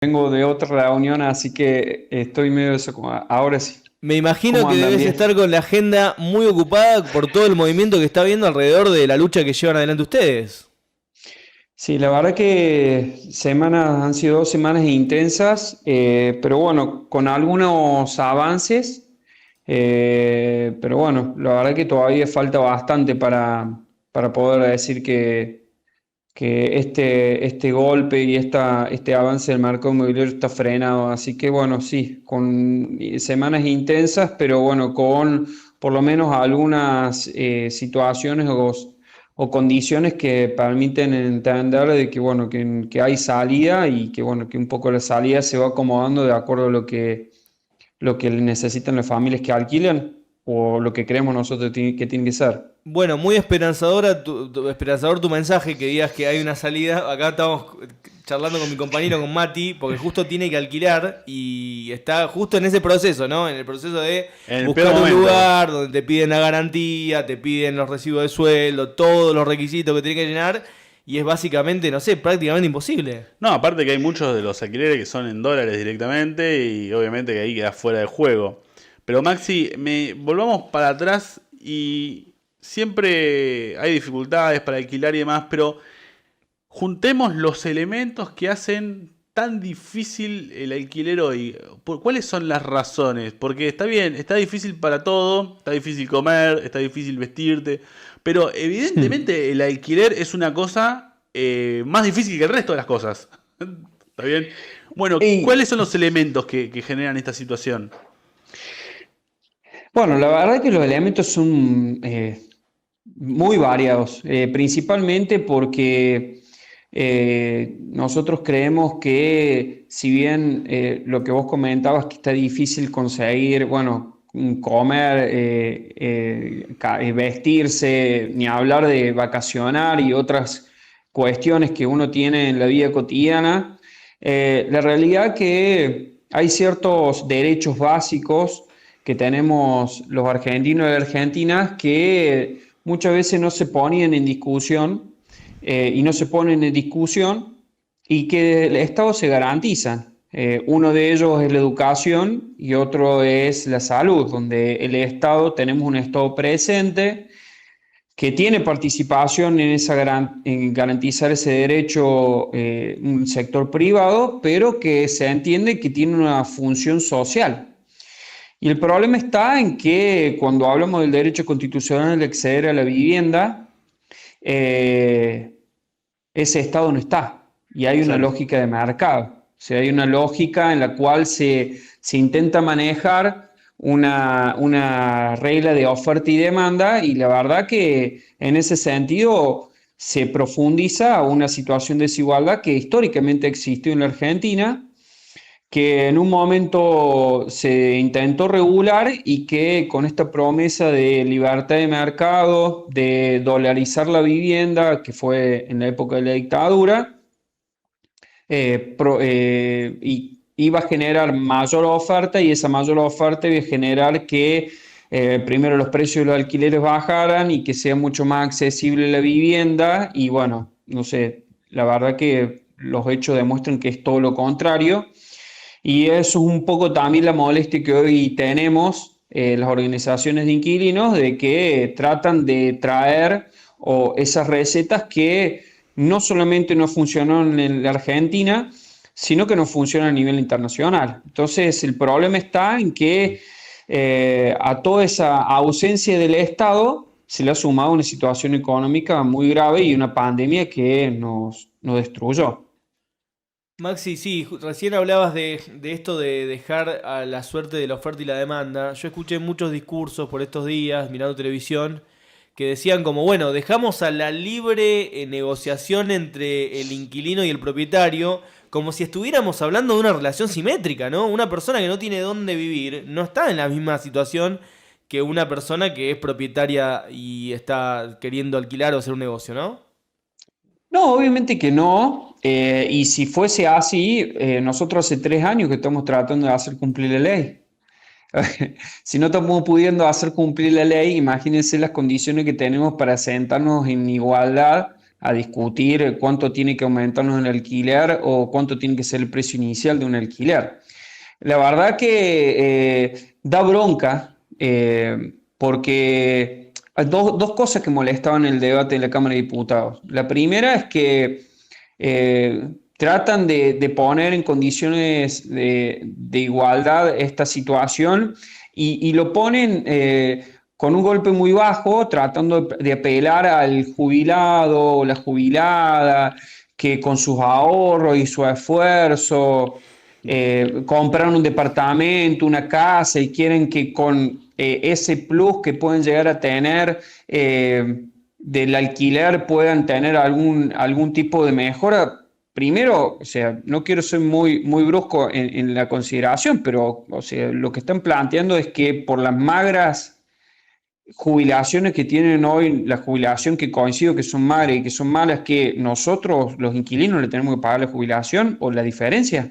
Vengo de otra reunión, así que estoy medio desocupado. Ahora sí. Me imagino ¿Cómo que andan? debes Bien. estar con la agenda muy ocupada por todo el movimiento que está habiendo alrededor de la lucha que llevan adelante ustedes. Sí, la verdad que han sido 2 semanas intensas, pero bueno, con algunos avances. Pero bueno, la verdad que todavía falta bastante para poder decir que este golpe y este avance del mercado inmobiliario está frenado. Así que bueno, sí, con semanas intensas, pero bueno, con por lo menos algunas situaciones o condiciones que permiten entender de que bueno, que hay salida y que bueno, que un poco la salida se va acomodando de acuerdo a lo que necesitan las familias que alquilan o lo que creemos nosotros que tiene que ser. Bueno, muy esperanzador tu mensaje, que digas que hay una salida. Acá estamos charlando con mi compañero, con Mati, porque justo tiene que alquilar y está justo en ese proceso, ¿no? En el proceso de En el peor buscar un momento. lugar donde te piden la garantía, te piden los recibos de sueldo, todos los requisitos que tiene que llenar. Y es básicamente, no sé, prácticamente imposible. No, aparte que hay muchos de los alquileres que son en dólares directamente y obviamente que ahí queda fuera de juego. Pero Maxi, volvamos para atrás y siempre hay dificultades para alquilar y demás, pero juntemos los elementos que hacen tan difícil el alquiler hoy. ¿Cuáles son las razones? Porque está bien, está difícil para todo, está difícil comer, está difícil vestirte, pero evidentemente el alquiler es una cosa más difícil que el resto de las cosas. ¿Está bien? Bueno, Y ¿cuáles son los elementos que generan esta situación? bueno, la verdad que los elementos son muy variados, principalmente porque nosotros creemos que si bien lo que vos comentabas que está difícil conseguir, bueno, comer, vestirse, ni hablar de vacacionar y otras cuestiones que uno tiene en la vida cotidiana, la realidad que hay ciertos derechos básicos que tenemos los argentinos y argentinas que muchas veces no se ponen en discusión y no se ponen en discusión y que el Estado se garantiza. Uno de ellos es la educación y otro es la salud, donde el Estado, tenemos un Estado presente que tiene participación en garantizar ese derecho, un sector privado, pero que se entiende que tiene una función social. Y el problema está en que cuando hablamos del derecho constitucional de acceder a la vivienda, eh, ese Estado no está y hay una Claro. lógica de mercado. O sea, hay una lógica en la cual se intenta manejar una regla de oferta y demanda y la verdad que en ese sentido se profundiza una situación de desigualdad que históricamente existió en la Argentina, que en un momento se intentó regular y que con esta promesa de libertad de mercado, de dolarizar la vivienda, que fue en la época de la dictadura, y iba a generar mayor oferta y esa mayor oferta iba a generar que primero los precios de los alquileres bajaran y que sea mucho más accesible la vivienda y bueno, no sé, la verdad que los hechos demuestran que es todo lo contrario. Y eso es un poco también la molestia que hoy tenemos las organizaciones de inquilinos, de que tratan de traer esas recetas que no solamente no funcionaron en la Argentina, sino que no funcionan a nivel internacional. Entonces, el problema está en que a toda esa ausencia del Estado se le ha sumado una situación económica muy grave y una pandemia que nos destruyó. Maxi, sí, recién hablabas de esto de dejar a la suerte de la oferta y la demanda. Yo escuché muchos discursos por estos días, mirando televisión, que decían como, bueno, dejamos a la libre negociación entre el inquilino y el propietario, como si estuviéramos hablando de una relación simétrica, ¿no? Una persona que no tiene dónde vivir no está en la misma situación que una persona que es propietaria y está queriendo alquilar o hacer un negocio, ¿no? No, obviamente que no. Y si fuese así, nosotros hace 3 años que estamos tratando de hacer cumplir la ley. Si no estamos pudiendo hacer cumplir la ley, imagínense las condiciones que tenemos para sentarnos en igualdad a discutir cuánto tiene que aumentarnos el alquiler o cuánto tiene que ser el precio inicial de un alquiler. La verdad que da bronca porque hay dos cosas que molestaban el debate de la Cámara de Diputados. La primera es que tratan de poner en condiciones de igualdad esta situación y lo ponen con un golpe muy bajo, tratando de apelar al jubilado o la jubilada que con sus ahorros y su esfuerzo compraron un departamento, una casa y quieren que con ese plus que pueden llegar a tener del alquiler puedan tener algún tipo de mejora. Primero, o sea, no quiero ser muy brusco en la consideración, pero o sea, lo que están planteando es que por las magras jubilaciones que tienen hoy, la jubilación que coincido que son magras y que son malas, que nosotros, los inquilinos, le tenemos que pagar la jubilación o la diferencia.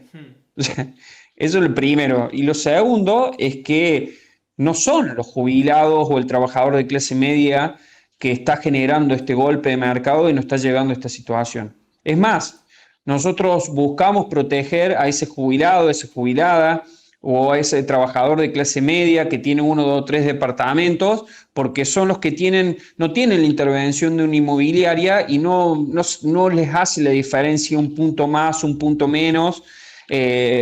O sea, eso es lo primero. Y lo segundo es que no son los jubilados o el trabajador de clase media que está generando este golpe de mercado y nos está llegando a esta situación. Es más, nosotros buscamos proteger a ese jubilado, a esa jubilada o a ese trabajador de clase media que tiene 1, 2, 3 departamentos, porque son los que no tienen la intervención de una inmobiliaria y no les hace la diferencia un punto más, un punto menos,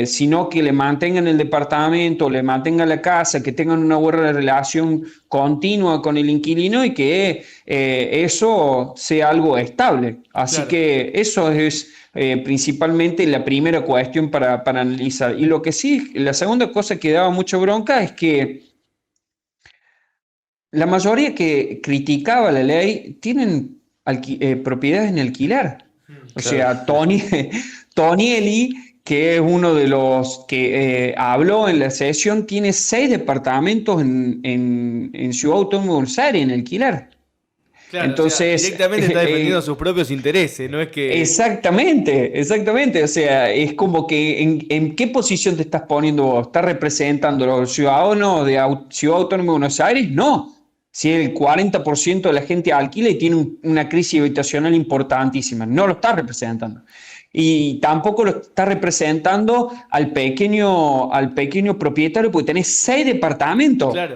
sino que le mantengan el departamento, le mantengan la casa, que tengan una buena relación continua con el inquilino y que eso sea algo estable. Así Claro. que eso es principalmente la primera cuestión para analizar. Y lo que sí, la segunda cosa que daba mucha bronca es que la mayoría que criticaba la ley tienen propiedades en alquiler. O Claro. sea, Tonieli, que es uno de los que habló en la sesión, tiene 6 departamentos en Ciudad Autónoma de Buenos Aires en alquiler. Claro, o sea, Entonces, directamente está defendiendo sus propios intereses, no es que... exactamente. O sea, es como que en qué posición te estás poniendo vos. ¿Estás representando a los ciudadanos de Ciudad Autónoma de Buenos Aires? No. Si el 40% de la gente alquila y tiene una crisis habitacional importantísima, no lo está representando. Y tampoco lo está representando al pequeño propietario, porque tenés 6 departamentos. Claro.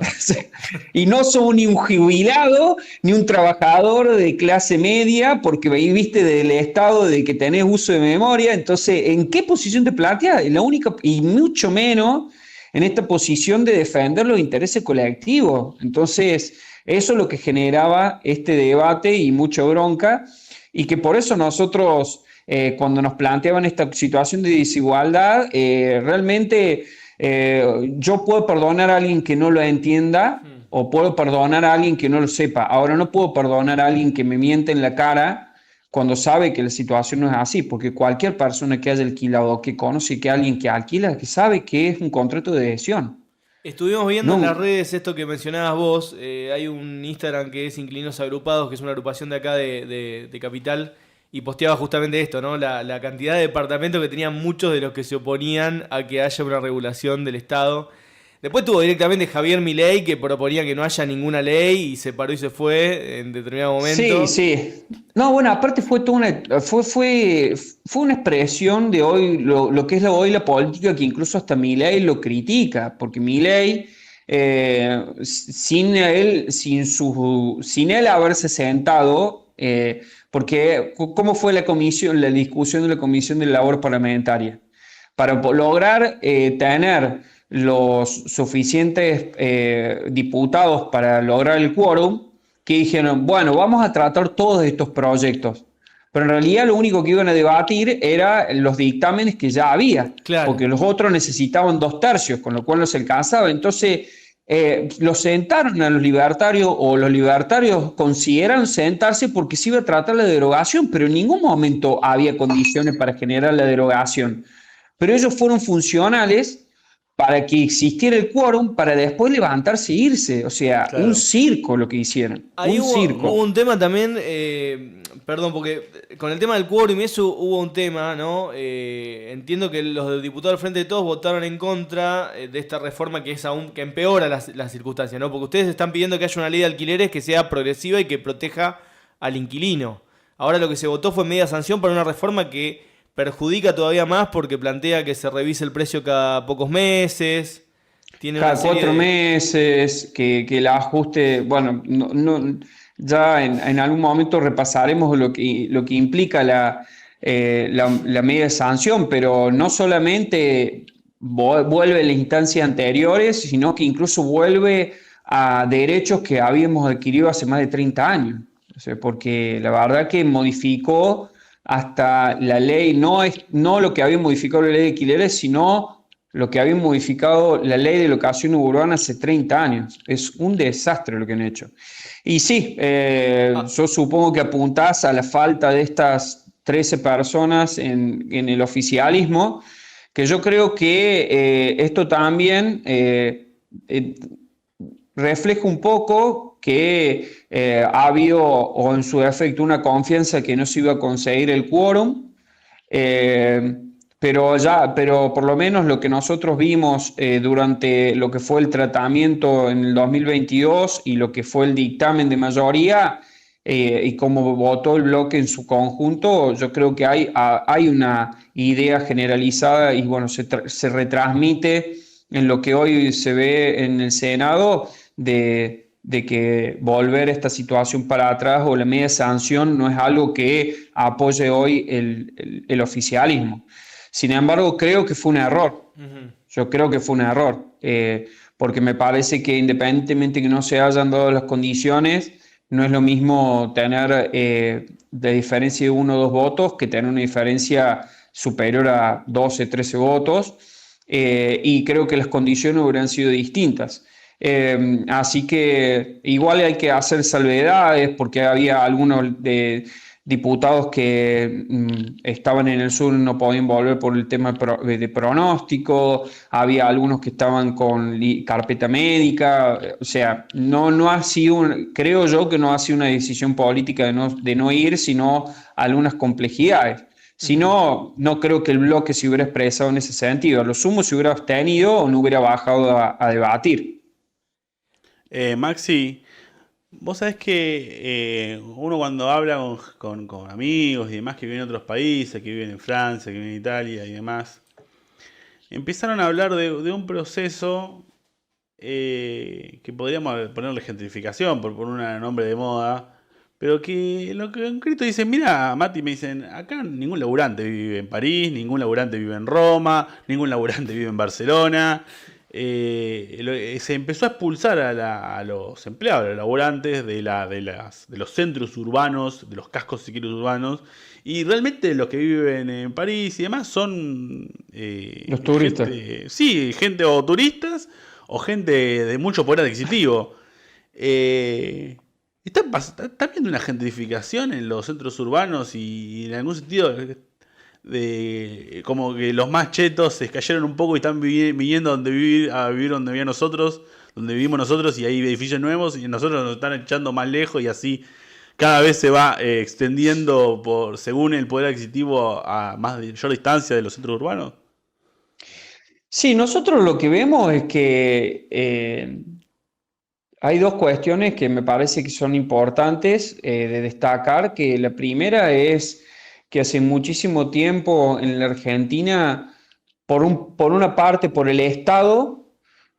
Y no sos ni un jubilado ni un trabajador de clase media, porque viviste del Estado de que tenés uso de memoria. Entonces, ¿en qué posición te planteas? La única, y mucho menos en esta posición de defender los intereses colectivos. Entonces, eso es lo que generaba este debate y mucha bronca, y que por eso nosotros, cuando nos planteaban esta situación de desigualdad, realmente yo puedo perdonar a alguien que no lo entienda o puedo perdonar a alguien que no lo sepa. Ahora no puedo perdonar a alguien que me miente en la cara cuando sabe que la situación no es así, porque cualquier persona que haya alquilado o que conoce que alguien que alquila, que sabe que es un contrato de adhesión. Estuvimos viendo en las No, redes esto que mencionabas vos. Hay un Instagram que es Inquilinos Agrupados, que es una agrupación de acá de Capital, y posteaba justamente esto, ¿no? La cantidad de departamentos que tenían muchos de los que se oponían a que haya una regulación del Estado. Después tuvo directamente Javier Milei, que proponía que no haya ninguna ley y se paró y se fue en determinado momento. sí. No, bueno, aparte fue una expresión de hoy, lo que es hoy la política, que incluso hasta Milei lo critica, porque Milei, sin él haberse sentado, porque ¿cómo fue la discusión de la Comisión de Labor Parlamentaria? Para lograr tener los suficientes diputados para lograr el quórum, que dijeron, bueno, vamos a tratar todos estos proyectos. Pero en realidad lo único que iban a debatir eran los dictámenes que ya había, Claro. porque los otros necesitaban 2/3, con lo cual no se alcanzaba. Entonces, los sentaron a los libertarios, o los libertarios consideraron sentarse porque se iba a tratar la derogación, pero en ningún momento había condiciones para generar la derogación. Pero ellos fueron funcionales para que existiera el quórum, para después levantarse e irse. O sea, Claro. un circo lo que hicieron. Ahí Un hubo circo. un tema también, perdón, porque con el tema del quórum y eso hubo un tema, ¿no? Entiendo que los diputados del Frente de Todos votaron en contra de esta reforma que que empeora las circunstancias, ¿no? Porque ustedes están pidiendo que haya una ley de alquileres que sea progresiva y que proteja al inquilino. Ahora lo que se votó fue media sanción para una reforma que perjudica todavía más porque plantea que se revise el precio cada pocos meses. Tiene una Cada serie 4 meses, que el ajuste, bueno, ya en algún momento repasaremos lo que implica la medida de sanción, pero no solamente vuelve a las instancias anteriores, sino que incluso vuelve a derechos que habíamos adquirido hace más de 30 años. O sea, porque la verdad que modificó hasta la ley, no lo que había modificado la ley de alquileres, sino lo que había modificado la ley de locación urbana hace 30 años. Es un desastre lo que han hecho. Y sí, Ah, yo supongo que apuntás a la falta de estas 13 personas en el oficialismo, que yo creo que esto también eh, refleja un poco que ha habido, o en su efecto, una confianza que no se iba a conseguir el quórum. Eh, pero por lo menos lo que nosotros vimos durante lo que fue el tratamiento en el 2022 y lo que fue el dictamen de mayoría y cómo votó el bloque en su conjunto, yo creo que hay una idea generalizada y bueno, se retransmite en lo que hoy se ve en el Senado de que volver esta situación para atrás o la media sanción no es algo que apoye hoy el oficialismo. Sin embargo, creo que fue un error. ujú. Yo creo que fue un error, porque me parece que independientemente que no se hayan dado las condiciones, no es lo mismo tener de diferencia de 1 o 2 votos que tener una diferencia superior a 12, 13 votos, y creo que las condiciones hubieran sido distintas. Así que igual hay que hacer salvedades porque había algunos diputados que estaban en el sur y no podían volver por el tema de pronóstico, había algunos que estaban con carpeta médica, o sea, no ha sido, creo yo que no ha sido una decisión política de no ir, sino algunas complejidades. Si Ujú. no, no creo que el bloque se hubiera expresado en ese sentido. A lo sumo se hubiera abstenido o no hubiera bajado a debatir. Maxi, vos sabés que uno cuando habla con amigos y demás que viven en otros países, que viven en Francia, que viven en Italia y demás, empezaron a hablar de un proceso que podríamos ponerle gentrificación por un nombre de moda, pero que lo que en concreto dicen, mira, Mati, me dicen, acá ningún laburante vive en París, ningún laburante vive en Roma, ningún laburante vive en Barcelona. Se empezó a expulsar a los empleados, a los laburantes de los centros urbanos, de los cascos si quieres urbanos, y realmente los que viven en París y demás son Los turistas. gente, sí, gente o turistas o gente de mucho poder adquisitivo. Eh, está viendo una gentrificación en los centros urbanos y en algún sentido como que los más chetos se cayeron un poco y están viniendo a vivir donde vivíamos nosotros, donde vivimos nosotros y hay edificios nuevos y nosotros nos están echando más lejos y así cada vez se va extendiendo según el poder adquisitivo a mayor distancia de los centros urbanos. Sí, nosotros lo que vemos es que hay dos cuestiones que me parece que son importantes de destacar, que la primera es que hace muchísimo tiempo en la Argentina, por una parte, por el Estado,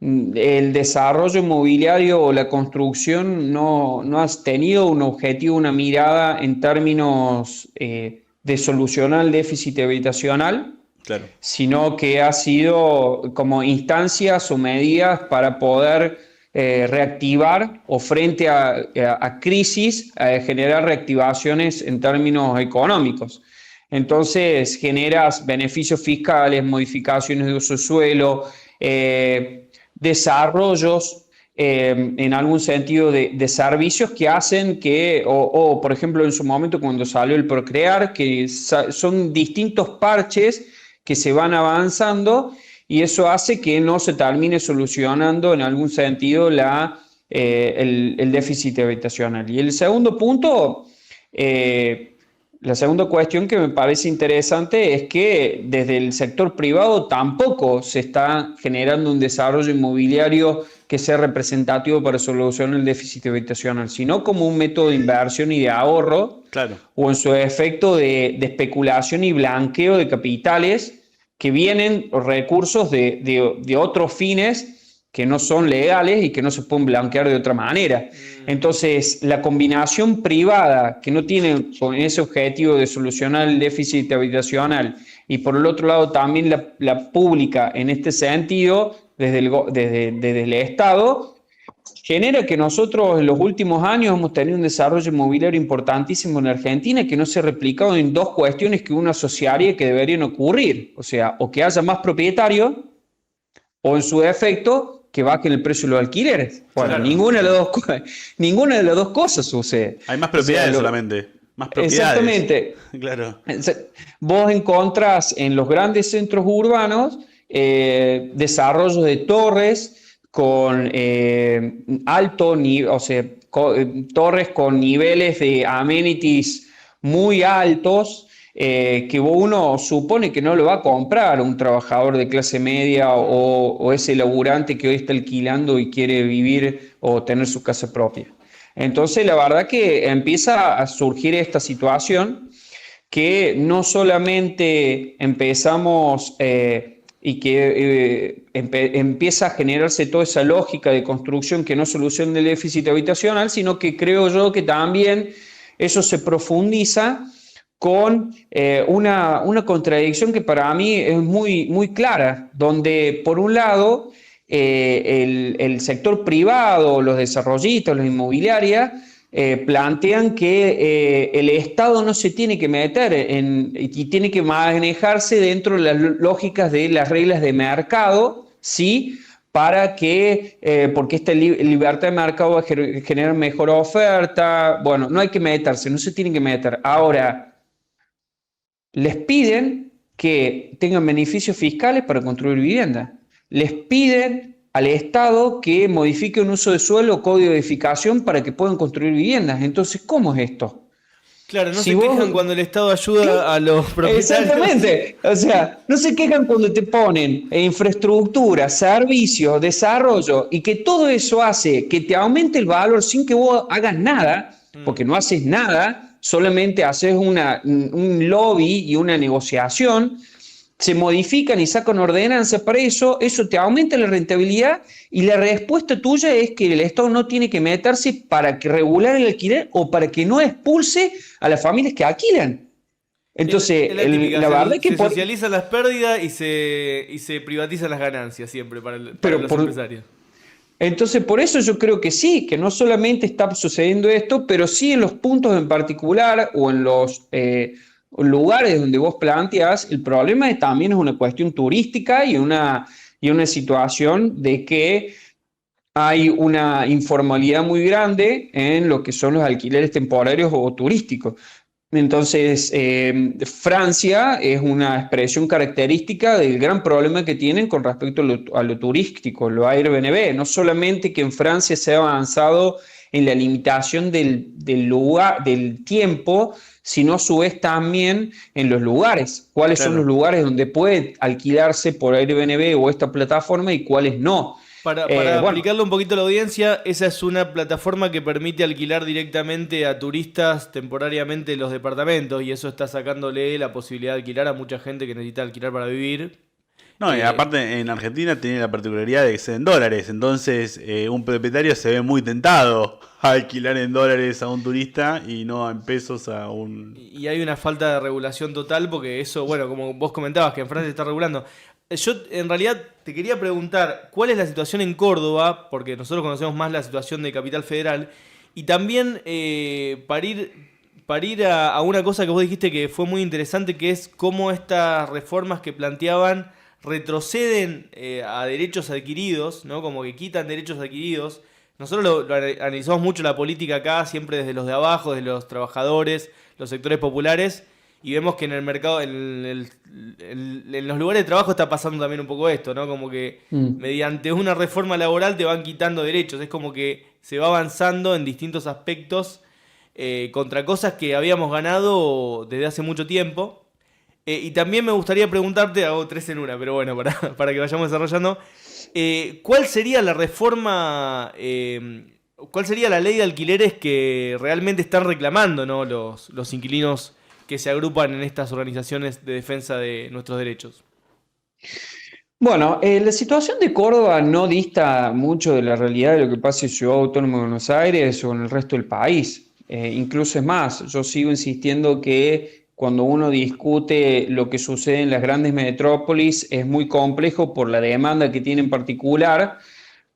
el desarrollo inmobiliario o la construcción no has tenido un objetivo, una mirada en términos de solucionar el déficit habitacional, Claro. sino que ha sido como instancias o medidas para poder reactivar o frente a crisis, generar reactivaciones en términos económicos. Entonces generas beneficios fiscales, modificaciones de uso de suelo, desarrollos en algún sentido de servicios que hacen que, por ejemplo en su momento cuando salió el Procrear, que son distintos parches que se van avanzando y eso hace que no se termine solucionando en algún sentido el déficit habitacional. Y el segundo punto, La segunda cuestión que me parece interesante es que desde el sector privado tampoco se está generando un desarrollo inmobiliario que sea representativo para solucionar el déficit habitacional, sino como un método de inversión y de ahorro, Claro. o en su efecto de especulación y blanqueo de capitales que vienen recursos de otros fines que no son legales y que no se pueden blanquear de otra manera. Entonces, la combinación privada que no tiene con ese objetivo de solucionar el déficit habitacional y por el otro lado también la pública en este sentido, desde el Estado, genera que nosotros en los últimos años hemos tenido un desarrollo inmobiliario importantísimo en Argentina que no se ha replicado en dos cuestiones que uno asociaría que deberían ocurrir. O sea, o que haya más propietarios o en su defecto que bajen el precio de los alquileres. Bueno, Claro. ninguna de las dos cosas sucede. Hay más propiedades O sea, solamente. Más propiedades. exactamente. Claro. Vos encontrás en los grandes centros urbanos desarrollos de torres con o sea, torres con niveles de amenities muy altos que uno supone que no lo va a comprar un trabajador de clase media o ese laburante que hoy está alquilando y quiere vivir o tener su casa propia. Entonces, la verdad que empieza a surgir esta situación que no solamente empezamos y que empieza a generarse toda esa lógica de construcción que no soluciona el déficit habitacional, sino que creo yo que también eso se profundiza con una contradicción que para mí es muy, muy clara, donde por un lado el sector privado, los desarrollistas, las inmobiliarias, plantean que el Estado no se tiene que meter y tiene que manejarse dentro de las lógicas de las reglas de mercado, ¿sí? Para que, porque esta libertad de mercado va a generar mejor oferta. Bueno, no hay que meterse, no se tiene que meter. Ahora, les piden que tengan beneficios fiscales para construir vivienda. Les piden al Estado que modifique un uso de suelo o código de edificación para que puedan construir viviendas. Entonces, ¿cómo es esto? Claro, no se quejan cuando el Estado ayuda a los propietarios. Exactamente. O sea, no se quejan cuando te ponen infraestructura, servicios, desarrollo y que todo eso hace que te aumente el valor sin que vos hagas nada, porque no haces nada, solamente haces un lobby y una negociación. Se modifican y sacan ordenanzas para eso te aumenta la rentabilidad y la respuesta tuya es que el Estado no tiene que meterse para que regular el alquiler o para que no expulse a las familias que alquilan. Entonces, la verdad es que se socializan las pérdidas y se privatizan las ganancias siempre para los empresarios. Entonces, por eso yo creo que sí, que no solamente está sucediendo esto, pero sí en los puntos en particular o en los lugares donde vos planteas, el problema también es una cuestión turística y una situación de que hay una informalidad muy grande en lo que son los alquileres temporarios o turísticos. Entonces, Francia es una expresión característica del gran problema que tienen con respecto a lo turístico, lo Airbnb. No solamente que en Francia se ha avanzado en la limitación del lugar, del tiempo, sino a su vez también en los lugares. ¿Cuáles son los lugares donde puede alquilarse por Airbnb o esta plataforma y cuáles no? Para aplicarlo un poquito a la audiencia, esa es una plataforma que permite alquilar directamente a turistas temporariamente los departamentos y eso está sacándole la posibilidad de alquilar a mucha gente que necesita alquilar para vivir. No, y aparte en Argentina tiene la particularidad de que sea en dólares, entonces un propietario se ve muy tentado a alquilar en dólares a un turista y no en pesos a un... Y hay una falta de regulación total porque eso, bueno, como vos comentabas que en Francia se está regulando. Yo en realidad te quería preguntar cuál es la situación en Córdoba, porque nosotros conocemos más la situación de Capital Federal, y también para ir a una cosa que vos dijiste que fue muy interesante, que es cómo estas reformas que planteaban retroceden a derechos adquiridos, ¿no? Como que quitan derechos adquiridos. Nosotros lo analizamos mucho la política acá, siempre desde los de abajo, desde los trabajadores, los sectores populares, y vemos que en el mercado, en los lugares de trabajo está pasando también un poco esto, ¿no? Como que mediante una reforma laboral te van quitando derechos, es como que se va avanzando en distintos aspectos contra cosas que habíamos ganado desde hace mucho tiempo. Y también me gustaría preguntarte, hago tres en una, pero bueno, para que vayamos desarrollando, ¿cuál sería la reforma, cuál sería la ley de alquileres que realmente están reclamando, ¿no? Los inquilinos que se agrupan en estas organizaciones de defensa de nuestros derechos? Bueno, la situación de Córdoba no dista mucho de la realidad de lo que pasa en Ciudad Autónoma de Buenos Aires o en el resto del país. Incluso es más, yo sigo insistiendo que cuando uno discute lo que sucede en las grandes metrópolis es muy complejo por la demanda que tiene en particular,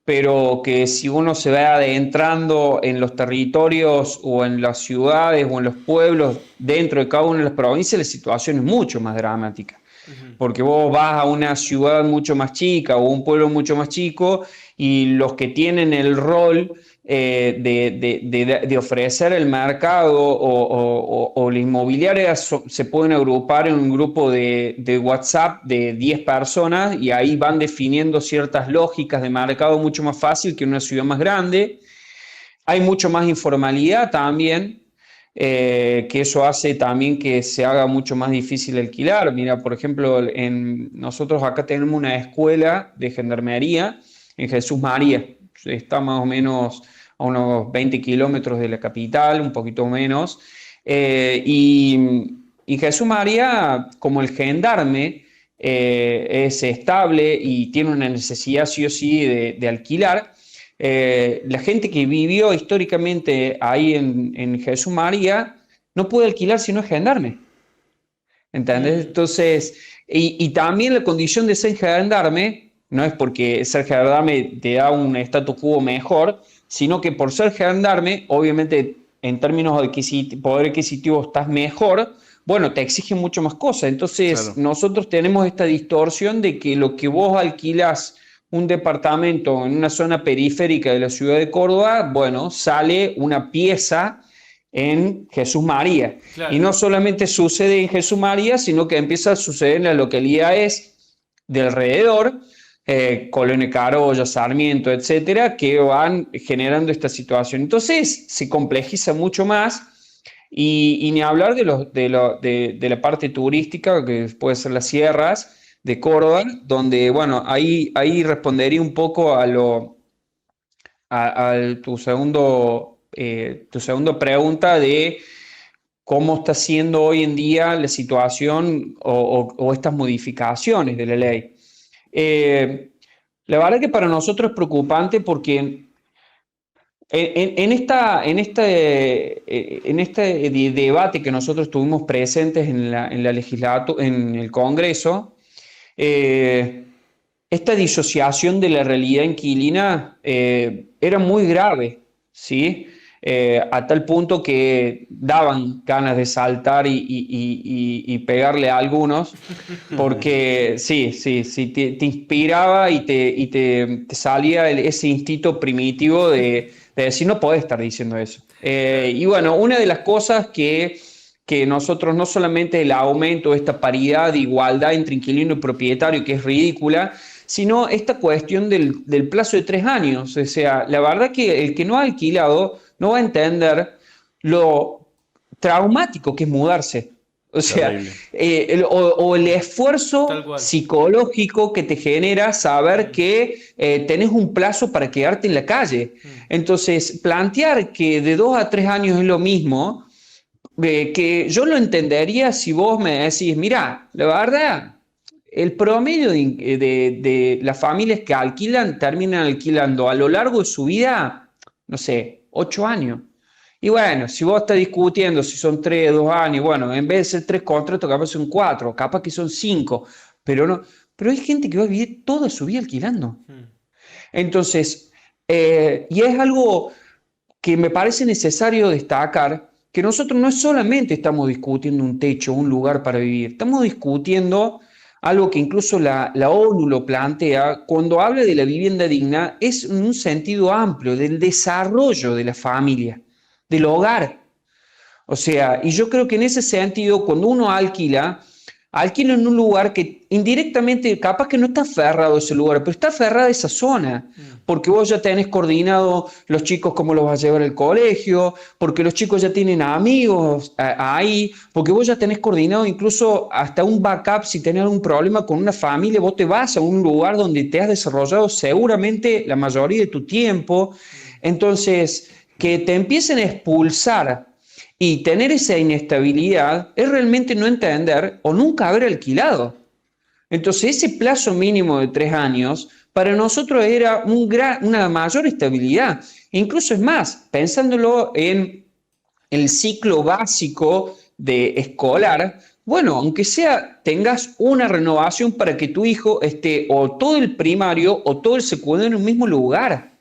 pero que si uno se va adentrando en los territorios o en las ciudades o en los pueblos dentro de cada una de las provincias, la situación es mucho más dramática. Ujú. Porque vos vas a una ciudad mucho más chica o un pueblo mucho más chico y los que tienen el rol de ofrecer el mercado o la inmobiliaria se pueden agrupar en un grupo de WhatsApp de 10 personas y ahí van definiendo ciertas lógicas de mercado mucho más fácil que en una ciudad más grande. Hay mucho más informalidad también, que eso hace también que se haga mucho más difícil alquilar. Mira, por ejemplo, nosotros acá tenemos una escuela de gendarmería en Jesús María. Está más o menos a unos 20 kilómetros de la capital, un poquito menos. Y Jesús María, como el gendarme, es estable y tiene una necesidad sí o sí de alquilar. La gente que vivió históricamente ahí en Jesús María no puede alquilar si no es gendarme, ¿entendés? Mm, Entonces, y también la condición de ser gendarme no es porque ser gendarme te da un status quo mejor, sino que por ser gendarme, obviamente en términos de poder adquisitivo estás mejor, bueno, te exigen mucho más cosas. Entonces, Claro. nosotros tenemos esta distorsión de que lo que vos alquilas un departamento en una zona periférica de la ciudad de Córdoba, bueno, sale una pieza en Jesús María. Y claro. no solamente sucede en Jesús María, sino que empieza a suceder en las localidades de alrededor, Colonia Carolla, Sarmiento, etcétera, que van generando esta situación. Entonces se complejiza mucho más. Y ni hablar de la parte turística, que puede ser las sierras de Córdoba, donde, bueno, ahí respondería un poco a tu segunda pregunta de cómo está siendo hoy en día la situación o estas modificaciones de la ley. Eh, la verdad que para nosotros es preocupante porque en este debate que nosotros tuvimos presentes en el Congreso, eh, esta disociación de la realidad inquilina era muy grave, ¿sí? A tal punto que daban ganas de saltar y pegarle a algunos, porque sí, sí, sí, te inspiraba y te salía ese instinto primitivo de decir, no podés estar diciendo eso. Claro. Y bueno, una de las cosas que nosotros no solamente el aumento de esta paridad de igualdad entre inquilino y propietario, que es ridícula, sino esta cuestión del plazo de 3 años. O sea, la verdad que el que no ha alquilado no va a entender lo traumático que es mudarse. O sea, Terrible. o el esfuerzo Tal cual. psicológico que te genera saber Mm, que tenés un plazo para quedarte en la calle. mm. Entonces, plantear que de 2 a 3 años es lo mismo, que yo lo entendería si vos me decís, mira, la verdad, el promedio de las familias que alquilan terminan alquilando a lo largo de su vida, no sé, 8 años. Y bueno, si vos estás discutiendo si son 3, 2 años, bueno, en vez de ser 3 contratos, capaz son 4, capaz que son 5, pero no, pero hay gente que va a vivir toda su vida alquilando. Mm. Entonces, y es algo que me parece necesario destacar, que nosotros no solamente estamos discutiendo un techo, un lugar para vivir, estamos discutiendo algo que incluso la ONU lo plantea, cuando habla de la vivienda digna, es en un sentido amplio, del desarrollo de la familia, del hogar. O sea, y yo creo que en ese sentido, cuando uno alquila en un lugar indirectamente capaz que no está aferrado a ese lugar, pero está aferrado a esa zona, porque vos ya tenés coordinado los chicos cómo los vas a llevar al colegio, porque los chicos ya tienen amigos ahí, porque vos ya tenés coordinado incluso hasta un backup si tenés algún problema con una familia, vos te vas a un lugar donde te has desarrollado seguramente la mayoría de tu tiempo. Entonces, que te empiecen a expulsar y tener esa inestabilidad es realmente no entender o nunca haber alquilado. Entonces, ese plazo mínimo de 3 años para nosotros era una mayor estabilidad. Incluso es más, pensándolo en el ciclo básico de escolar, bueno, aunque sea, tengas una renovación para que tu hijo esté o todo el primario o todo el secundario en un mismo lugar.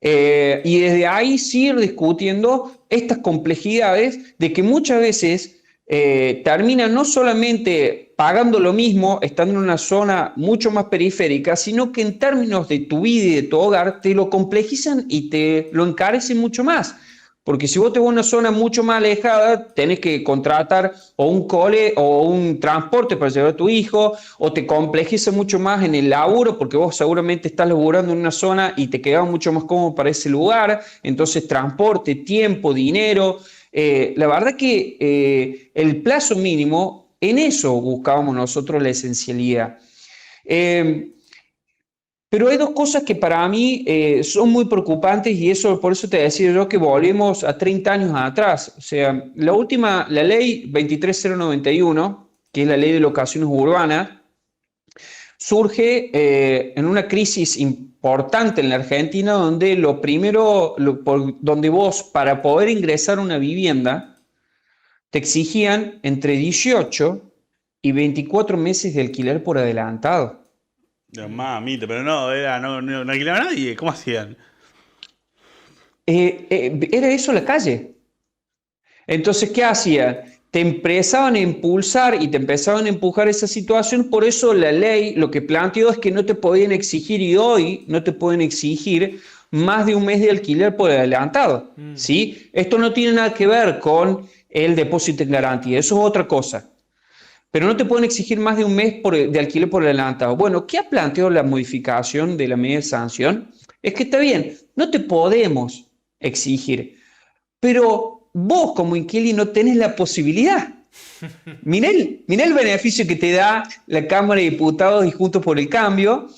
Y desde ahí seguir discutiendo estas complejidades de que muchas veces terminan no solamente pagando lo mismo, estando en una zona mucho más periférica, sino que en términos de tu vida y de tu hogar te lo complejizan y te lo encarecen mucho más. Porque si vos te vas a una zona mucho más alejada, tenés que contratar o un cole o un transporte para llevar a tu hijo, o te complejiza mucho más en el laburo, porque vos seguramente estás laburando en una zona y te quedaba mucho más cómodo para ese lugar. Entonces, transporte, tiempo, dinero. La verdad que el plazo mínimo, en eso buscábamos nosotros la esencialidad. Pero hay dos cosas que para mí son muy preocupantes y eso, por eso te decía yo que volvemos a 30 años atrás. O sea, la ley 23091, que es la ley de locaciones urbanas, surge en una crisis importante en la Argentina donde donde vos para poder ingresar a una vivienda te exigían entre 18 y 24 meses de alquiler por adelantado. Mamita, pero no alquilaba a nadie. ¿Cómo hacían? Era eso la calle. Entonces, ¿qué hacían? Te empezaban a impulsar y te empezaban a empujar esa situación. Por eso la ley lo que planteó es que no te podían exigir, y hoy no te pueden exigir más de un mes de alquiler por adelantado. ¿Sí? Esto no tiene nada que ver con el depósito en garantía, eso es otra cosa. Pero no te pueden exigir más de un mes de alquiler por adelantado. Bueno, ¿qué ha planteado la modificación de la medida de sanción? Es que está bien, no te podemos exigir, pero vos como inquilino tenés la posibilidad. Mirá el beneficio que te da la Cámara de Diputados y Juntos por el Cambio,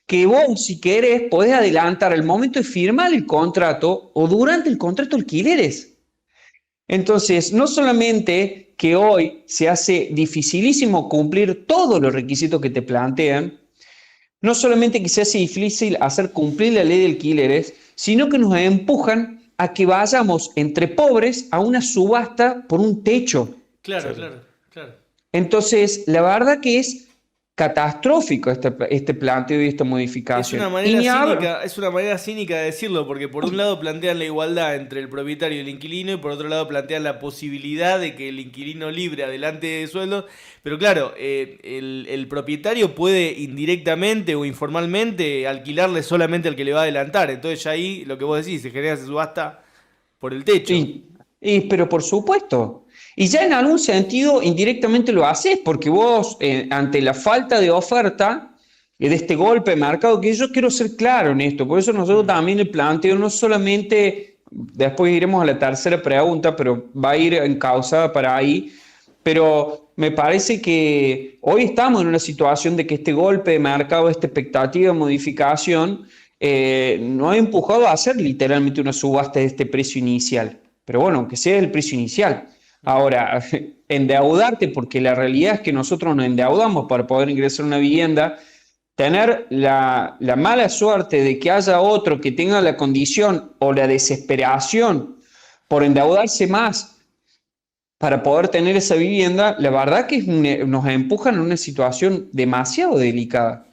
que vos, si querés, podés adelantar al momento de firmar el contrato o durante el contrato alquileres. Entonces, no solamente que hoy se hace dificilísimo cumplir todos los requisitos que te plantean, no solamente que se hace difícil hacer cumplir la ley de alquileres, sino que nos empujan a que vayamos entre pobres a una subasta por un techo. Claro. Entonces, la verdad que es catastrófico este planteo y esta modificación. Es una manera cínica de decirlo, porque por un lado plantean la igualdad entre el propietario y el inquilino, y por otro lado plantean la posibilidad de que el inquilino libre adelante de sueldo. Pero claro, el propietario puede indirectamente o informalmente alquilarle solamente al que le va a adelantar. Entonces ya ahí, lo que vos decís, se genera esa subasta por el techo. Pero por supuesto. Y ya en algún sentido indirectamente lo haces, porque vos, ante la falta de oferta, de este golpe de mercado, que yo quiero ser claro en esto, por eso nosotros también el planteo no solamente, después iremos a la tercera pregunta, pero va a ir encauzada para ahí, pero me parece que hoy estamos en una situación de que este golpe de mercado, esta expectativa de modificación, nos ha empujado a hacer literalmente una subasta de este precio inicial. Pero bueno, aunque sea el precio inicial. Ahora, endeudarte, porque la realidad es que nosotros nos endeudamos para poder ingresar a una vivienda, tener la mala suerte de que haya otro que tenga la condición o la desesperación por endeudarse más para poder tener esa vivienda, la verdad que nos empujan a una situación demasiado delicada.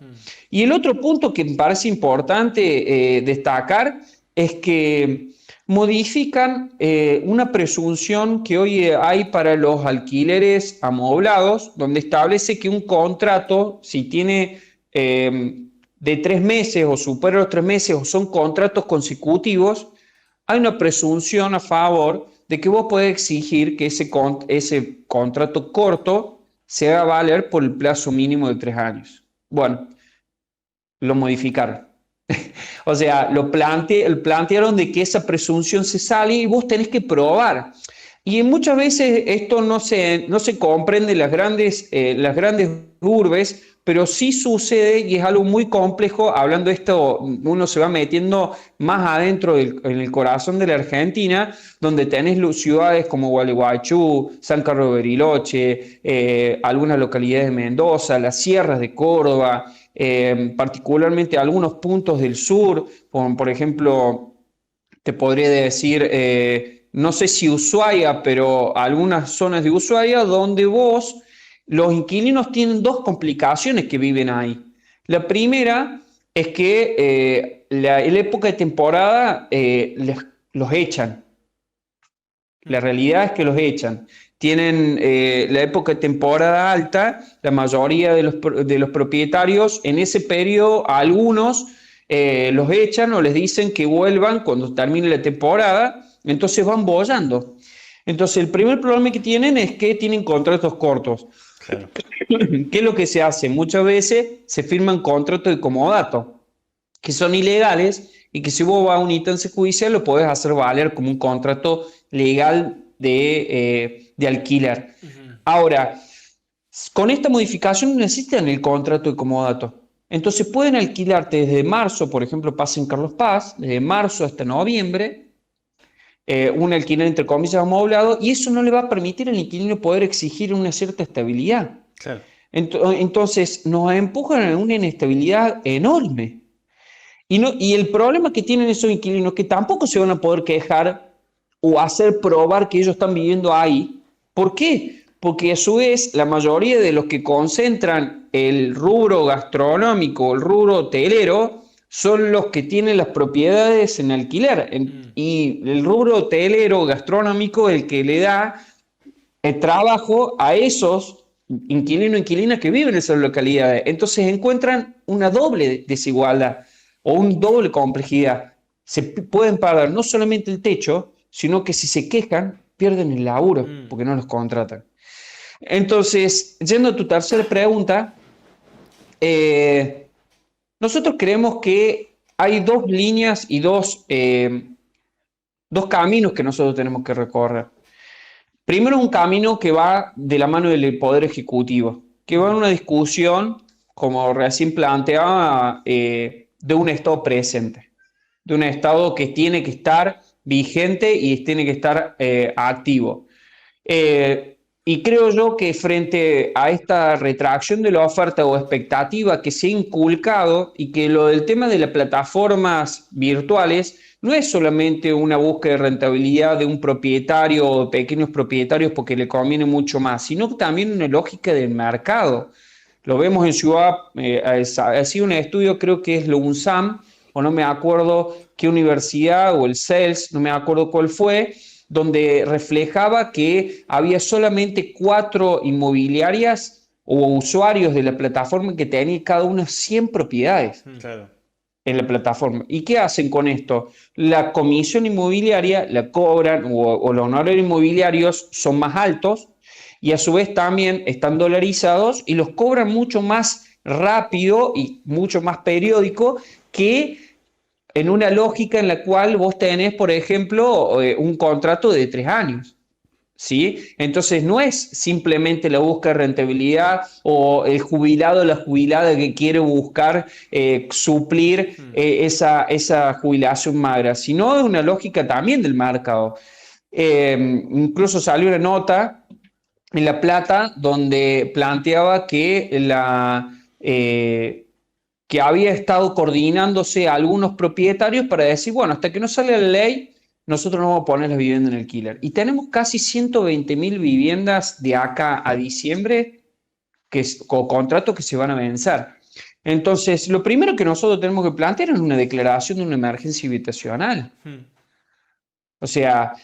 Y el otro punto que me parece importante destacar es que modifican una presunción que hoy hay para los alquileres amoblados, donde establece que un contrato, si tiene de 3 meses o supera los 3 meses o son contratos consecutivos, hay una presunción a favor de que vos podés exigir que ese contrato corto se haga valer por el plazo mínimo de 3 años. Bueno, lo modificaron. O sea, plantearon de que esa presunción se sale y vos tenés que probar. Y muchas veces esto no se comprende en las grandes urbes, pero sí sucede y es algo muy complejo. Hablando de esto, uno se va metiendo más adentro en el corazón de la Argentina, donde tenés ciudades como Gualeguaychú, San Carlos de Bariloche, algunas localidades de Mendoza, las sierras de Córdoba, particularmente algunos puntos del sur, por ejemplo, te podría decir, no sé si Ushuaia, pero algunas zonas de Ushuaia donde los inquilinos tienen dos complicaciones que viven ahí. La primera es que en la época de temporada los echan. La realidad es que los echan. Tienen la época de temporada alta, la mayoría de los propietarios en ese periodo, algunos los echan o les dicen que vuelvan cuando termine la temporada, entonces van boyando. Entonces el primer problema que tienen es que tienen contratos cortos. Claro. ¿Qué es lo que se hace? Muchas veces se firman contratos de comodato, que son ilegales y que si vos vas a una instancia judicial lo podés hacer valer como un contrato legal de alquiler. Ahora, con esta modificación no necesitan el contrato de comodato. Entonces pueden alquilarte desde marzo, por ejemplo, pasa en Carlos Paz, desde marzo hasta noviembre, un alquiler entre comillas amoblado, y eso no le va a permitir al inquilino poder exigir una cierta estabilidad. Claro. Entonces nos empujan a una inestabilidad enorme. Y el problema que tienen esos inquilinos que tampoco se van a poder quejar o hacer probar que ellos están viviendo ahí. ¿Por qué? Porque a su vez la mayoría de los que concentran el rubro gastronómico, el rubro hotelero, son los que tienen las propiedades en alquiler. Y el rubro hotelero gastronómico es el que le da el trabajo a esos inquilinos e inquilinas que viven en esas localidades. Entonces encuentran una doble desigualdad o una doble complejidad. Se pueden pagar no solamente el techo, sino que si se quejan, pierden el laburo porque no los contratan. Entonces, yendo a tu tercera pregunta, nosotros creemos que hay dos líneas y dos caminos que nosotros tenemos que recorrer. Primero, un camino que va de la mano del Poder Ejecutivo, que va en una discusión, como recién planteaba, de un Estado presente, de un Estado que tiene que estar vigente y tiene que estar activo. Y creo yo que frente a esta retracción de la oferta o expectativa que se ha inculcado y que lo del tema de las plataformas virtuales no es solamente una búsqueda de rentabilidad de un propietario o de pequeños propietarios porque le conviene mucho más, sino también una lógica del mercado. Lo vemos en Ciudad, ha sido un estudio, creo que es la UNSAM, o no me acuerdo qué universidad, o el CELS, no me acuerdo cuál fue, donde reflejaba que había solamente 4 inmobiliarias o usuarios de la plataforma que tenían cada una 100 propiedades. Claro. En la plataforma. ¿Y qué hacen con esto? La comisión inmobiliaria la cobran o los honorarios inmobiliarios son más altos y a su vez también están dolarizados y los cobran mucho más rápido y mucho más periódico que en una lógica en la cual vos tenés, por ejemplo, un contrato de 3 años. ¿Sí? Entonces no es simplemente la búsqueda de rentabilidad o el jubilado o la jubilada que quiere buscar suplir esa jubilación magra, sino es una lógica también del mercado. Incluso salió una nota en La Plata donde planteaba que que había estado coordinándose a algunos propietarios para decir, bueno, hasta que no salga la ley, nosotros no vamos a poner las viviendas en alquiler. Y tenemos casi 120.000 viviendas de acá a diciembre con contratos que se van a vencer. Entonces, lo primero que nosotros tenemos que plantear es una declaración de una emergencia habitacional. O sea,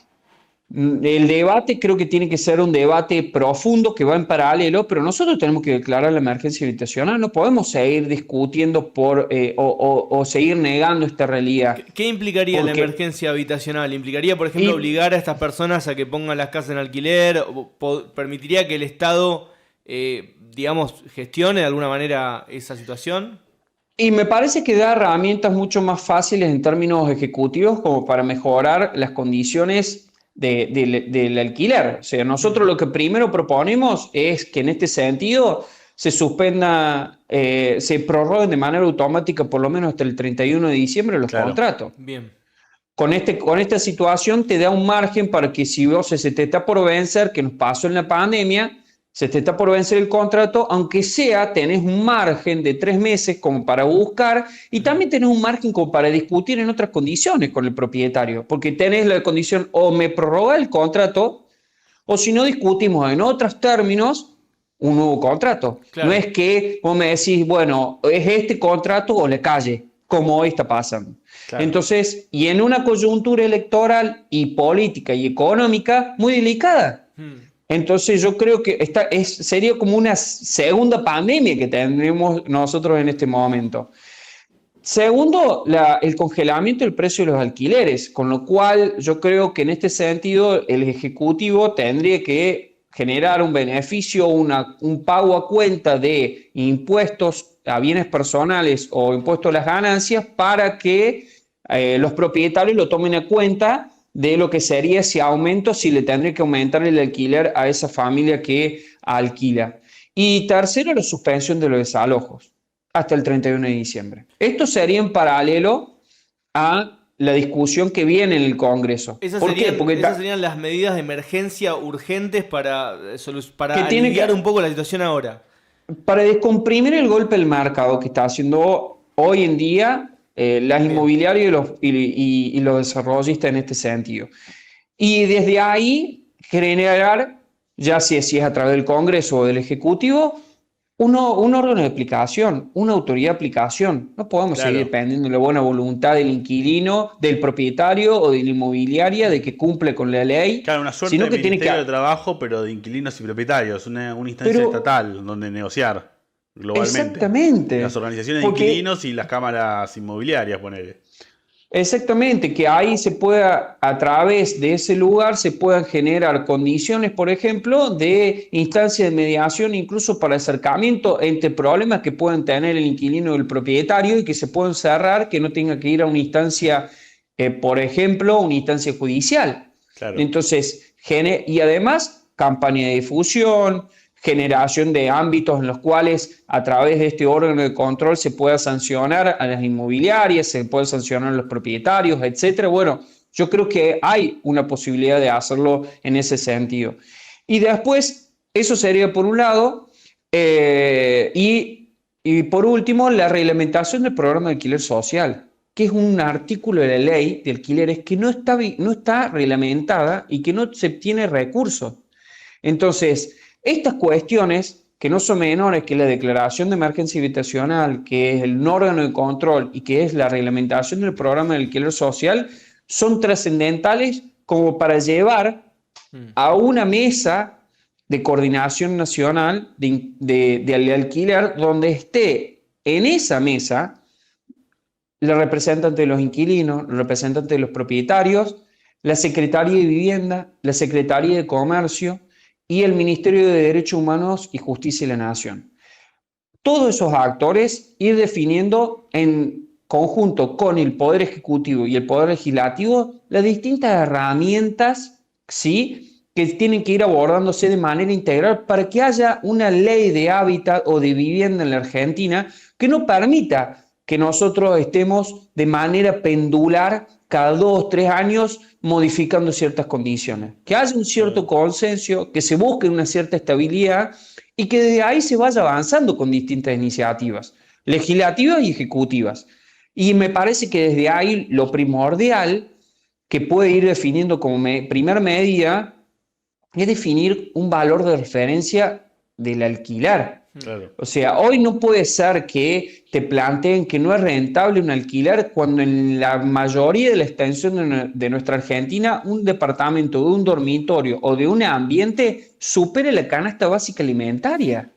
el debate creo que tiene que ser un debate profundo que va en paralelo, pero nosotros tenemos que declarar la emergencia habitacional. No podemos seguir discutiendo o seguir negando esta realidad. ¿Qué implicaría la emergencia habitacional? ¿Implicaría, por ejemplo, obligar a estas personas a que pongan las casas en alquiler? ¿Permitiría que el Estado digamos, gestione de alguna manera esa situación? Y me parece que da herramientas mucho más fáciles en términos ejecutivos como para mejorar las condiciones del alquiler. O sea, nosotros lo que primero proponemos es que en este sentido se suspenda, se prorroguen de manera automática por lo menos hasta el 31 de diciembre los Claro. contratos. Bien. Con esta situación te da un margen para que si vos se te está por vencer, que nos pasó en la pandemia, se te está por vencer el contrato, aunque sea, tenés un margen de 3 meses como para buscar y también tenés un margen como para discutir en otras condiciones con el propietario, porque tenés la condición o me prorroga el contrato o si no discutimos en otros términos un nuevo contrato. Claro. No es que vos me decís, bueno, es este contrato o la calle, como hoy está pasando. Claro. Entonces, y en una coyuntura electoral y política y económica muy delicada. Entonces yo creo que sería como una segunda pandemia que tendremos nosotros en este momento. Segundo, el congelamiento del precio de los alquileres, con lo cual yo creo que en este sentido el Ejecutivo tendría que generar un beneficio, un pago a cuenta de impuestos a bienes personales o impuestos a las ganancias para que los propietarios lo tomen a cuenta de lo que sería ese aumento si le tendría que aumentar el alquiler a esa familia que alquila. Y tercero, la suspensión de los desalojos hasta el 31 de diciembre. Esto sería en paralelo a la discusión que viene en el Congreso. ¿Por qué? Porque esas serían las medidas de emergencia urgentes para aliviar un poco la situación ahora. Para descomprimir el golpe del mercado que está haciendo hoy en día las inmobiliarias y los desarrollistas en este sentido. Y desde ahí generar, ya si es a través del Congreso o del Ejecutivo, un órgano de aplicación, una autoridad de aplicación. No podemos seguir dependiendo de la buena voluntad del inquilino, del propietario o de la inmobiliaria de que cumple con la ley. Claro, una suerte de Ministerio de Trabajo, pero de inquilinos y propietarios, una instancia estatal donde negociar globalmente. Exactamente. Las organizaciones de inquilinos y las cámaras inmobiliarias, ponele. Exactamente, que ahí se pueda, a través de ese lugar, se puedan generar condiciones, por ejemplo, de instancias de mediación, incluso para acercamiento entre problemas que puedan tener el inquilino y el propietario y que se puedan cerrar, que no tenga que ir a una instancia, por ejemplo, una instancia judicial. Claro. Entonces, y además, campaña de difusión, generación de ámbitos en los cuales a través de este órgano de control se pueda sancionar a las inmobiliarias, se puede sancionar a los propietarios, etcétera. Bueno, yo creo que hay una posibilidad de hacerlo en ese sentido. Y después, eso sería por un lado, y por último, la reglamentación del programa de alquiler social, que es un artículo de la ley de alquileres que no está reglamentada y que no se tiene recursos. Entonces, estas cuestiones, que no son menores que la declaración de emergencia habitacional, que es el órgano de control y que es la reglamentación del programa de alquiler social, son trascendentales como para llevar a una mesa de coordinación nacional de alquiler donde esté en esa mesa el representante de los inquilinos, el representante de los propietarios, la Secretaría de Vivienda, la Secretaría de Comercio y el Ministerio de Derechos Humanos y Justicia de la Nación. Todos esos actores ir definiendo en conjunto con el Poder Ejecutivo y el Poder Legislativo las distintas herramientas, ¿sí?, que tienen que ir abordándose de manera integral para que haya una ley de hábitat o de vivienda en la Argentina que no permita que nosotros estemos de manera pendular cada 2 o 3 años modificando ciertas condiciones. Que haya un cierto consenso, que se busque una cierta estabilidad y que desde ahí se vaya avanzando con distintas iniciativas, legislativas y ejecutivas. Y me parece que desde ahí lo primordial que puede ir definiendo como primer medida es definir un valor de referencia del alquiler. Claro. O sea, hoy no puede ser que te planteen que no es rentable un alquiler cuando en la mayoría de la extensión de nuestra Argentina un departamento de un dormitorio o de un ambiente supere la canasta básica alimentaria.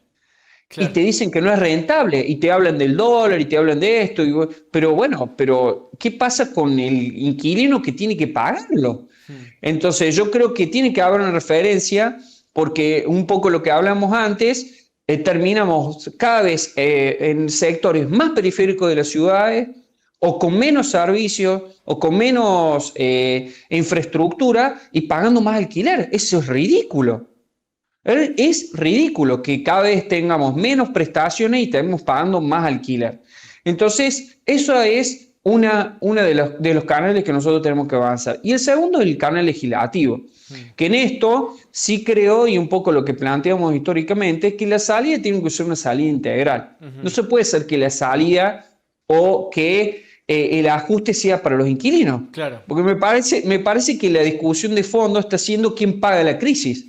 Claro. Y te dicen que no es rentable y te hablan del dólar y te hablan de esto. Pero ¿qué pasa con el inquilino que tiene que pagarlo? Entonces yo creo que tiene que haber una referencia porque un poco lo que hablamos antes, terminamos cada vez en sectores más periféricos de las ciudades o con menos servicios o con menos infraestructura y pagando más alquiler. Eso es ridículo. Es ridículo que cada vez tengamos menos prestaciones y estemos pagando más alquiler. Entonces, eso es una de los canales que nosotros tenemos que avanzar. Y el segundo es el canal legislativo, que en esto sí creo, y un poco lo que planteamos históricamente, es que la salida tiene que ser una salida integral. No se puede ser que la salida o que el ajuste sea para los inquilinos. Claro. Porque me parece que la discusión de fondo está siendo quién paga la crisis.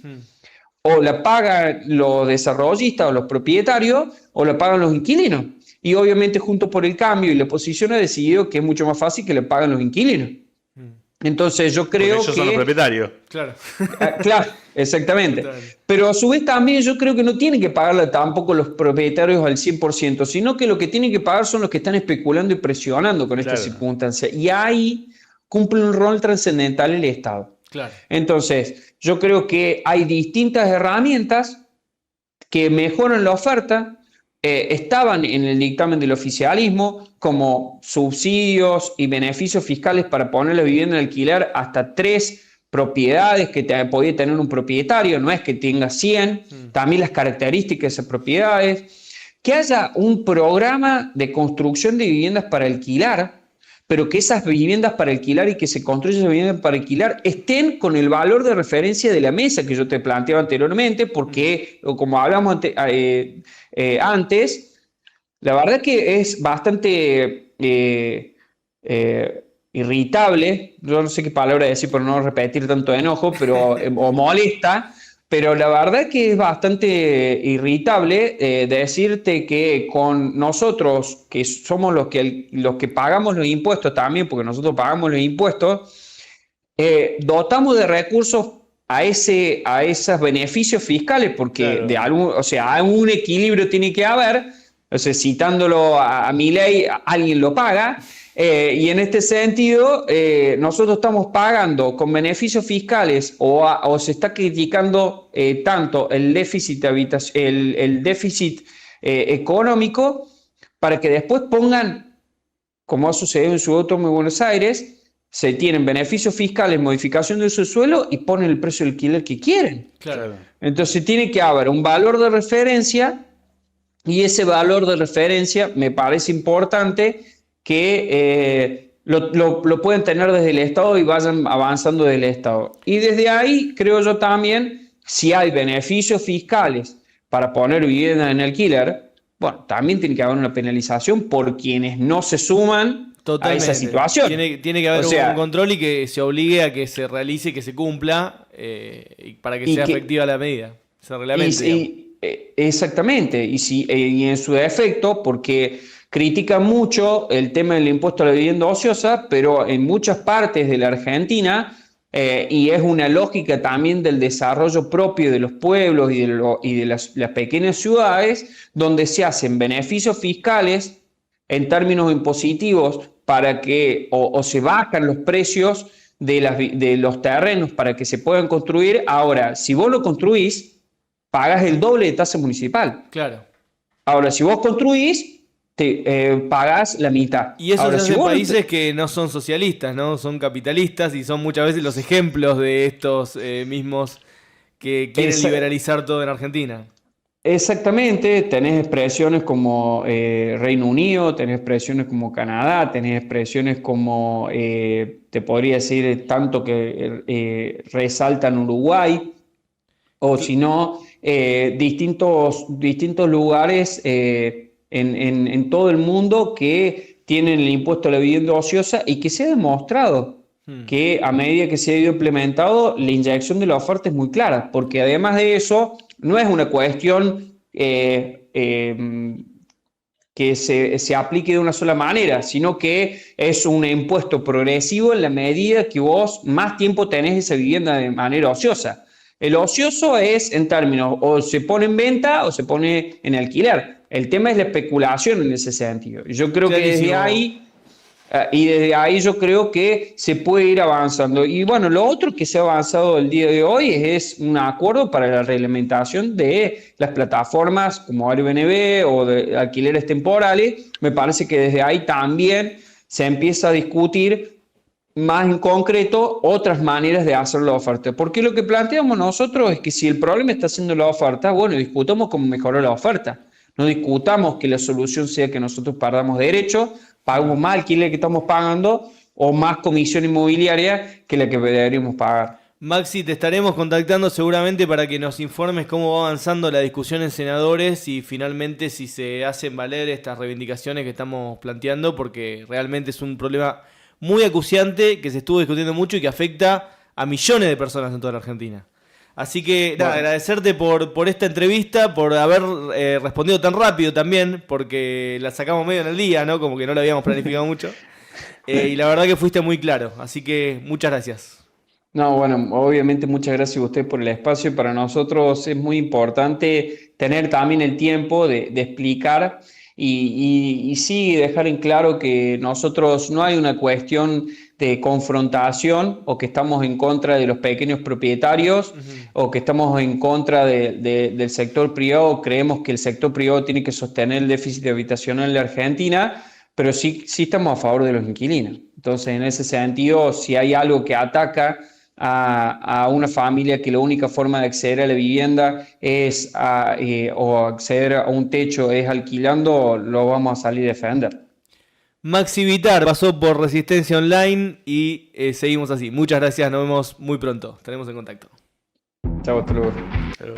O la pagan los desarrollistas o los propietarios, o la pagan los inquilinos. Y obviamente Juntos por el Cambio y la oposición ha decidido que es mucho más fácil que le paguen los inquilinos. Entonces yo creo porque ellos son los propietarios. Claro. Claro, exactamente. Pero a su vez también yo creo que no tienen que pagarle tampoco los propietarios al 100%, sino que lo que tienen que pagar son los que están especulando y presionando con esta circunstancia. Y ahí cumple un rol trascendental el Estado. Claro. Entonces, yo creo que hay distintas herramientas que mejoran la oferta, estaban en el dictamen del oficialismo, como subsidios y beneficios fiscales para poner la vivienda en alquiler hasta 3 propiedades que podía tener un propietario, no es que tenga 100, también las características de esas propiedades, que haya un programa de construcción de viviendas para alquilar, pero que esas viviendas para alquilar y que se construyan esas viviendas para alquilar estén con el valor de referencia de la mesa que yo te planteaba anteriormente, porque, como hablamos antes, la verdad que es bastante irritable, yo no sé qué palabra decir por no repetir tanto enojo, pero, o molesta, pero la verdad que es bastante irritable decirte que con nosotros, que somos los que pagamos los impuestos también, porque nosotros pagamos los impuestos, dotamos de recursos a esos beneficios fiscales, porque algún equilibrio tiene que haber. O sea, citándolo a Milei, alguien lo paga. Y en este sentido, nosotros estamos pagando con beneficios fiscales o se está criticando tanto el déficit, el déficit económico para que después pongan, como ha sucedido en Ciudad Autónoma de Buenos Aires, se tienen beneficios fiscales, modificación de uso de suelo y ponen el precio del alquiler que quieren. Claro. Entonces tiene que haber un valor de referencia y ese valor de referencia me parece importante que lo pueden tener desde el Estado y vayan avanzando desde el Estado. Y desde ahí, creo yo también, si hay beneficios fiscales para poner vivienda en alquiler, bueno, también tiene que haber una penalización por quienes no se suman a esa situación. Tiene que haber un control y que se obligue a que se realice y que se cumpla para que sea efectiva la medida, se reglamente. Exactamente, y en su defecto, porque critican mucho el tema del impuesto a la vivienda ociosa, pero en muchas partes de la Argentina, y es una lógica también del desarrollo propio de los pueblos y de las pequeñas ciudades, donde se hacen beneficios fiscales en términos impositivos para que o se bajan los precios de los terrenos para que se puedan construir. Ahora, si vos lo construís, pagas el doble de tasa municipal. Claro. Ahora, si vos construís, pagás la mitad. Y eso ahora, se hace en países que no son socialistas, ¿no? Son capitalistas y son muchas veces los ejemplos de estos mismos que quieren liberalizar todo en Argentina. Exactamente, tenés expresiones como Reino Unido, tenés expresiones como Canadá, tenés expresiones como, te podría decir, tanto que resaltan Uruguay, o si no, distintos lugares en todo el mundo que tienen el impuesto a la vivienda ociosa y que se ha demostrado que a medida que se ha ido implementado, la inyección de la oferta es muy clara, porque además de eso, no es una cuestión que se aplique de una sola manera, sino que es un impuesto progresivo en la medida que vos más tiempo tenés esa vivienda de manera ociosa. El ocioso es en términos, o se pone en venta o se pone en alquiler. El tema es la especulación en ese sentido. Yo creo que desde ahí Y desde ahí yo creo que se puede ir avanzando. Y bueno, lo otro que se ha avanzado el día de hoy es un acuerdo para la reglamentación de las plataformas como Airbnb o de alquileres temporales. Me parece que desde ahí también se empieza a discutir más en concreto otras maneras de hacer la oferta. Porque lo que planteamos nosotros es que si el problema está siendo la oferta, bueno, discutamos cómo mejorar la oferta. No discutamos que la solución sea que nosotros perdamos derechos, pagamos más alquiler que estamos pagando o más comisión inmobiliaria que la que deberíamos pagar. Maxi, te estaremos contactando seguramente para que nos informes cómo va avanzando la discusión en senadores y finalmente si se hacen valer estas reivindicaciones que estamos planteando, porque realmente es un problema muy acuciante que se estuvo discutiendo mucho y que afecta a millones de personas en toda la Argentina. Así que nada, agradecerte por esta entrevista, por haber respondido tan rápido también, porque la sacamos medio en el día, ¿no? Como que no la habíamos planificado mucho. Y la verdad que fuiste muy claro, así que muchas gracias. No, bueno, obviamente muchas gracias a usted por el espacio. Para nosotros es muy importante tener también el tiempo de explicar y sí dejar en claro que nosotros no hay una cuestión de confrontación o que estamos en contra de los pequeños propietarios o que estamos en contra del sector privado. Creemos que el sector privado tiene que sostener el déficit habitacional de Argentina, pero sí estamos a favor de los inquilinos. Entonces, en ese sentido, si hay algo que ataca a una familia que la única forma de acceder a la vivienda es o acceder a un techo es alquilando, lo vamos a salir a defender. Maxi Vitar pasó por Resistencia Online y seguimos así. Muchas gracias, nos vemos muy pronto. Estaremos en contacto. Chao, hasta luego. Pero...